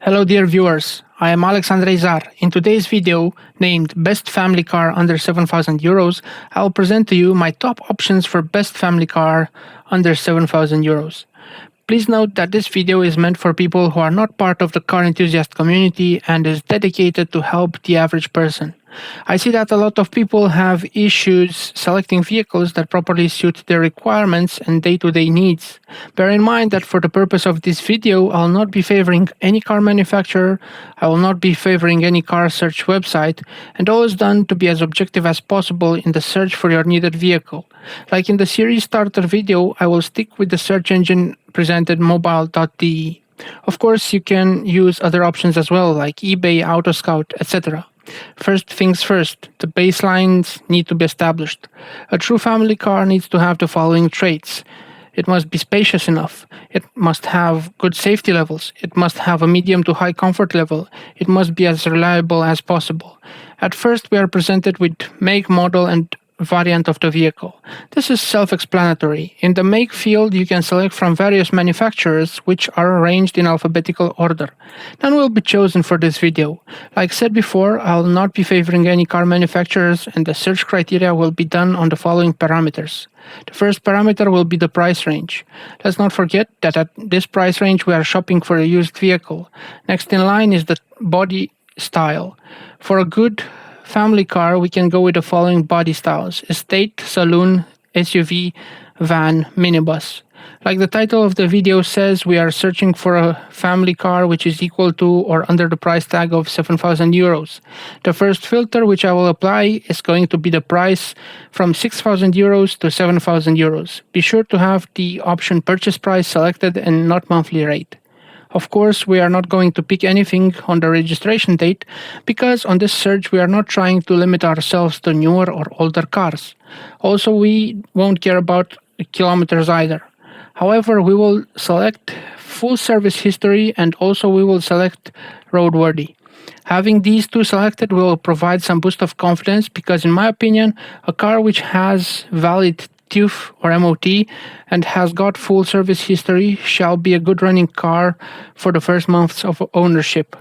Hello dear viewers, I am Alexandre Zar. In today's video, named Best Family Car Under 7,000 Euros, I will present to you my top options for best family car under 7,000 euros. Please note that this video is meant for people who are not part of the car enthusiast community and is dedicated to help the average person. I see that a lot of people have issues selecting vehicles that properly suit their requirements and day-to-day needs. Bear in mind that for the purpose of this video, I will not be favoring any car manufacturer, I will not be favoring any car search website, and all is done to be as objective as possible in the search for your needed vehicle. Like in the series starter video, I will stick with the search engine presented mobile.de. Of course, you can use other options as well, like eBay, AutoScout, etc. First things first, the baselines need to be established. A true family car needs to have the following traits. It must be spacious enough. It must have good safety levels. It must have a medium to high comfort level. It must be as reliable as possible. At first, we are presented with make, model, and variant of the vehicle. This is self-explanatory. In the make field, you can select from various manufacturers which are arranged in alphabetical order. None will be chosen for this video. Like said before, I will not be favoring any car manufacturers and the search criteria will be done on the following parameters. The first parameter will be the price range. Let's not forget that at this price range we are shopping for a used vehicle. Next in line is the body style. For a good family car, we can go with the following body styles: estate, saloon, SUV, van, minibus. Like the title of the video says, we are searching for a family car which is equal to or under the price tag of 7,000 euros. The first filter which I will apply is going to be the price from 6,000 euros to 7,000 euros. Be sure to have the option purchase price selected and not monthly rate. Of course, we are not going to pick anything on the registration date because on this search we are not trying to limit ourselves to newer or older cars. Also, we won't care about kilometers either. However, we will select full service history and also we will select roadworthy. Having these two selected will provide some boost of confidence because in my opinion, a car which has valid TÜV or MOT and has got full service history shall be a good running car for the first months of ownership.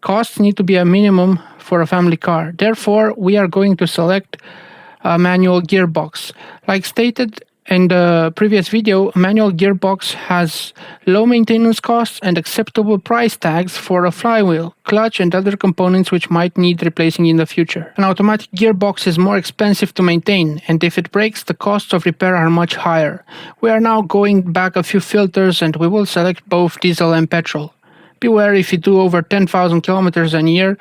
Costs need to be a minimum for a family car. Therefore, we are going to select a manual gearbox. Like stated in the previous video, a manual gearbox has low maintenance costs and acceptable price tags for a flywheel, clutch and other components which might need replacing in the future. An automatic gearbox is more expensive to maintain, and if it breaks, the costs of repair are much higher. We are now going back a few filters and we will select both diesel and petrol. Beware if you do over 10,000 kilometers a year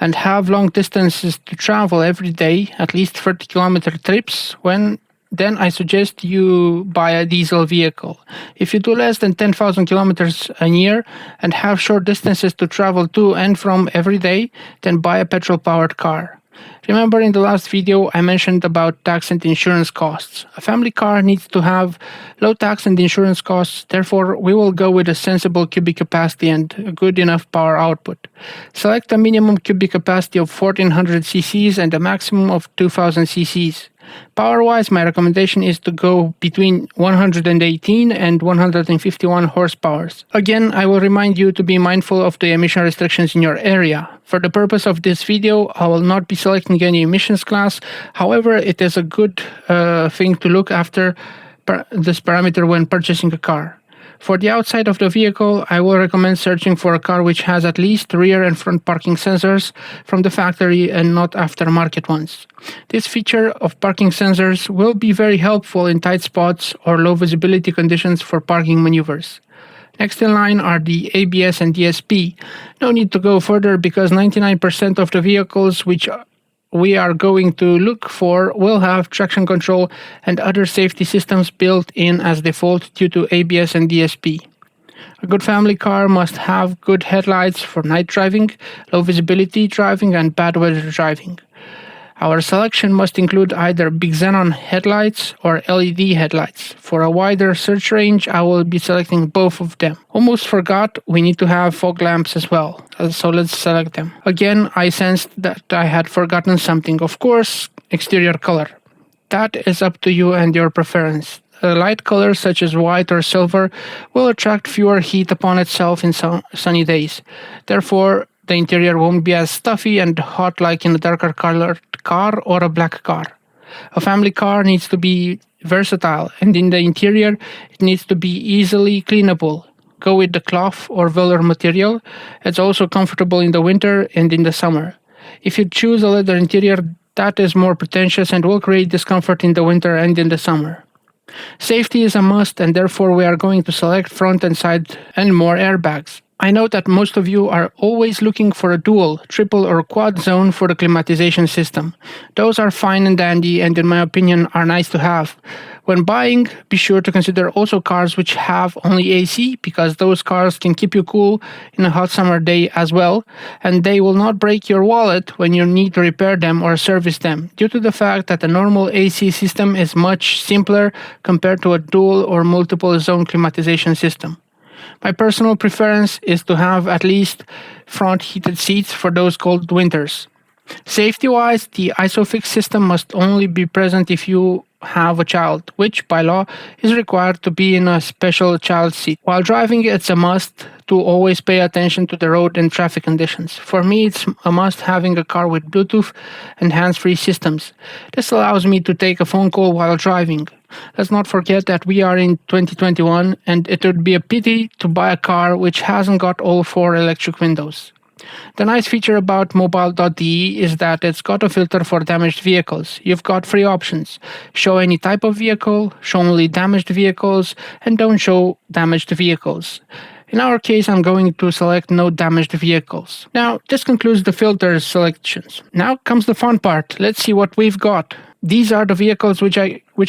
and have long distances to travel every day, at least 30 kilometer trips, then I suggest you buy a diesel vehicle. If you do less than 10,000 kilometers a year and have short distances to travel to and from every day, then buy a petrol-powered car. Remember in the last video I mentioned about tax and insurance costs. A family car needs to have low tax and insurance costs, therefore we will go with a sensible cubic capacity and a good enough power output. Select a minimum cubic capacity of 1400 cc's and a maximum of 2000 cc's. Power-wise, my recommendation is to go between 118 and 151 horsepower. Again, I will remind you to be mindful of the emission restrictions in your area. For the purpose of this video, I will not be selecting any emissions class. However, it is a good thing to look after this parameter when purchasing a car. For the outside of the vehicle, I will recommend searching for a car which has at least rear and front parking sensors from the factory and not aftermarket ones. This feature of parking sensors will be very helpful in tight spots or low visibility conditions for parking maneuvers. Next in line are the ABS and DSP. No need to go further because 99% of the vehicles which we are going to look for will have traction control and other safety systems built in as default due to ABS and DSP. A good family car must have good headlights for night driving, low visibility driving and bad weather driving. Our selection must include either big xenon headlights or LED headlights. For a wider search range, I will be selecting both of them. Almost forgot, we need to have fog lamps as well, so let's select them. Again, I sensed that I had forgotten something. Of course, exterior color. That is up to you and your preference. light colors such as white or silver will attract fewer heat upon itself in sunny days. Therefore, the interior won't be as stuffy and hot like in a darker colored car or a black car. A family car needs to be versatile, and in the interior, it needs to be easily cleanable. Go with the cloth or velour material. It's also comfortable in the winter and in the summer. If you choose a leather interior, that is more pretentious and will create discomfort in the winter and in the summer. Safety is a must, and therefore we are going to select front and side and more airbags. I know that most of you are always looking for a dual, triple, or quad zone for the climatization system. Those are fine and dandy, and in my opinion are nice to have. When buying, be sure to consider also cars which have only AC, because those cars can keep you cool in a hot summer day as well, and they will not break your wallet when you need to repair them or service them, due to the fact that a normal AC system is much simpler compared to a dual or multiple zone climatization system. My personal preference is to have at least front heated seats for those cold winters. Safety-wise, the ISOFIX system must only be present if you have a child, which by law is required to be in a special child seat. While driving, it's a must to always pay attention to the road and traffic conditions. For me, it's a must having a car with Bluetooth and hands-free systems. This allows me to take a phone call while driving. Let's not forget that we are in 2021, and it would be a pity to buy a car which hasn't got all 4 electric windows. The nice feature about mobile.de is that it's got a filter for damaged vehicles. You've got 3 options: show any type of vehicle, show only damaged vehicles, and don't show damaged vehicles. In our case, I'm going to select no damaged vehicles. Now, this concludes the filter selections. Now comes the fun part. Let's see what we've got. These are the vehicles which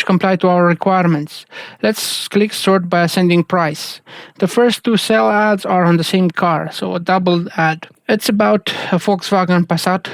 comply to our requirements. Let's click sort by ascending price. The first 2 sell ads are on the same car, so a double ad. It's about a Volkswagen Passat.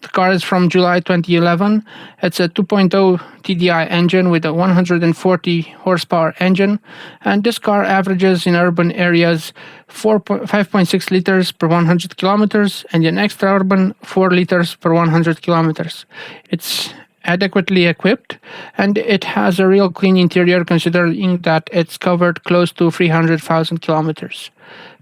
The car is from July 2011. It's a 2.0 TDI engine with a 140 horsepower engine, and this car averages in urban areas 5.6 liters per 100 kilometers, and in extra-urban 4 liters per 100 kilometers. It's adequately equipped, and it has a real clean interior considering that it's covered close to 300,000 kilometers.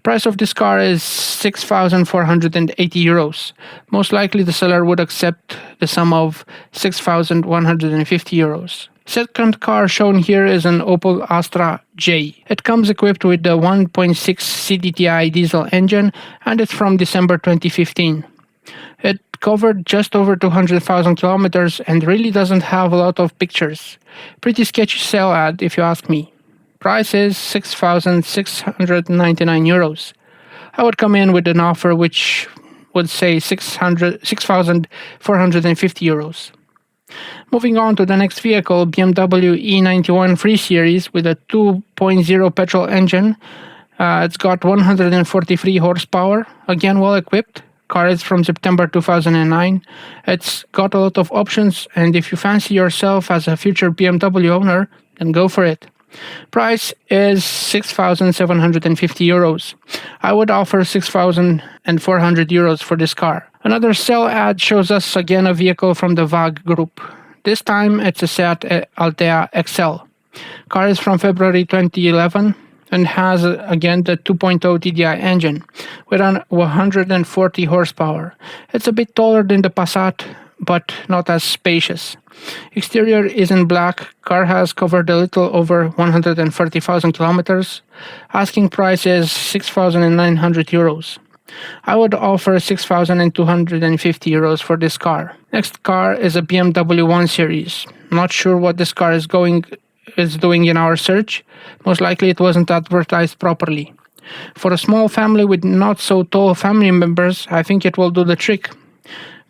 Price of this car is 6,480 euros. Most likely the seller would accept the sum of 6,150 euros. Second car shown here is an Opel Astra J. It comes equipped with the 1.6 CDTI diesel engine, and it's from December 2015. It covered just over 200,000 kilometers and really doesn't have a lot of pictures. Pretty sketchy sell ad if you ask me. Price is 6,699 euros. I would come in with an offer which would say 6,450 euros. Moving on to the next vehicle, BMW E91 3 Series with a 2.0 petrol engine. It's got 143 horsepower, again well equipped. Car is from September 2009. It's got a lot of options, and if you fancy yourself as a future BMW owner, then go for it. Price is 6,750 euros. I would offer 6,400 euros for this car. Another sell ad shows us again a vehicle from the VAG group. This time it's a Seat Altea XL. Car is from February 2011 and has again the 2.0 TDI engine with 140 horsepower. It's a bit taller than the Passat, but not as spacious. Exterior is in black. Car has covered a little over 130,000 kilometers. Asking price is 6,900 euros. I would offer 6,250 euros for this car. Next car is a BMW 1 Series. Not sure what this car is doing in our search. Most likely it wasn't advertised properly. For a small family with not so tall family members, I think it will do the trick.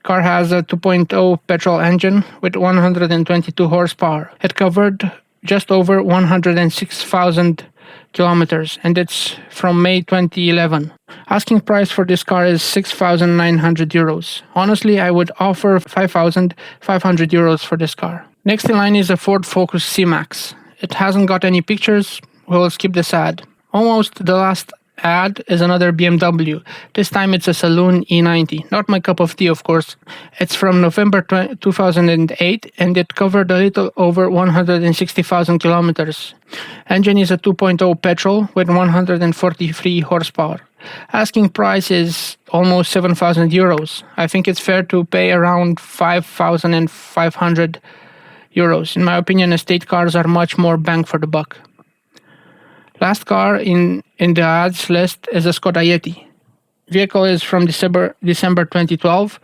Car has a 2.0 petrol engine with 122 horsepower. It covered just over 106,000 kilometers, and it's from May 2011. Asking price for this car is 6,900 euros. Honestly, I would offer 5,500 euros for this car. Next in line is a Ford Focus C-Max. It hasn't got any pictures. We'll skip this ad. Almost the last ad is another BMW. This time it's a Saloon E90. Not my cup of tea, of course. It's from November 2008 and it covered a little over 160,000 kilometers. Engine is a 2.0 petrol with 143 horsepower. Asking price is almost 7,000 euros. I think it's fair to pay around 5,500 euros. In my opinion, estate cars are much more bang for the buck. Last car in the ads list is a Skoda Yeti. Vehicle is from December 2012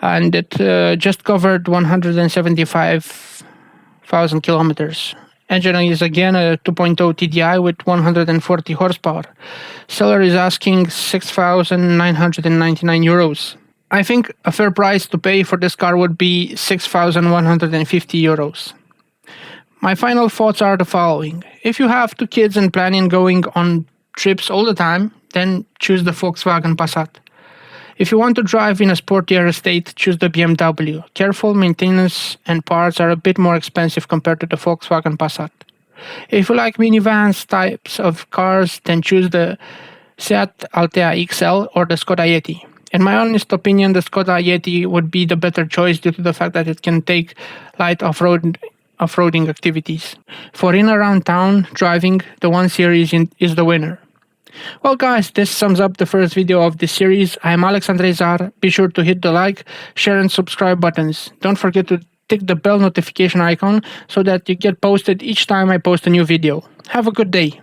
and it just covered 175,000 kilometers. Engine is again a 2.0 TDI with 140 horsepower. Seller is asking 6,999 euros. I think a fair price to pay for this car would be 6,150 euros. My final thoughts are the following. If you have 2 kids and planning going on trips all the time, then choose the Volkswagen Passat. If you want to drive in a sportier estate, choose the BMW. Careful maintenance and parts are a bit more expensive compared to the Volkswagen Passat. If you like minivans types of cars, then choose the Seat Altea XL or the Skoda Yeti. In my honest opinion, the Skoda Yeti would be the better choice due to the fact that it can take light off-roading activities. For in around town driving, the 1 Series is the winner. Well guys, this sums up the first video of this series. I am Alexandre Zar. Be sure to hit the like, share and subscribe buttons. Don't forget to tick the bell notification icon so that you get posted each time I post a new video. Have a good day.